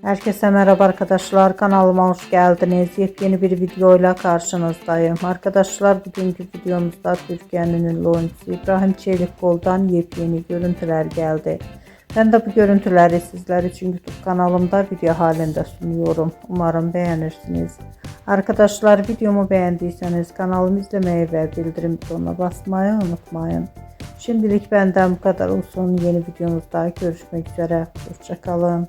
Herkese merhaba arkadaşlar, kanalıma hoş geldiniz. Yepyeni bir videoyla karşınızdayım. Arkadaşlar, bugünkü videomuzda Türkiye'nin ünlü oyuncusu İbrahim Çelikkol'dan yepyeni görüntüler geldi. Ben de bu görüntüleri sizler için YouTube kanalımda video halinde sunuyorum. Umarım beğenirsiniz. Arkadaşlar, videomu beğendiyseniz kanalımı izlemeyi ve bildirim butonuna basmayı unutmayın. Şimdilik benden bu kadar olsun. Yeni videomuzda görüşmek üzere. Hoşça kalın.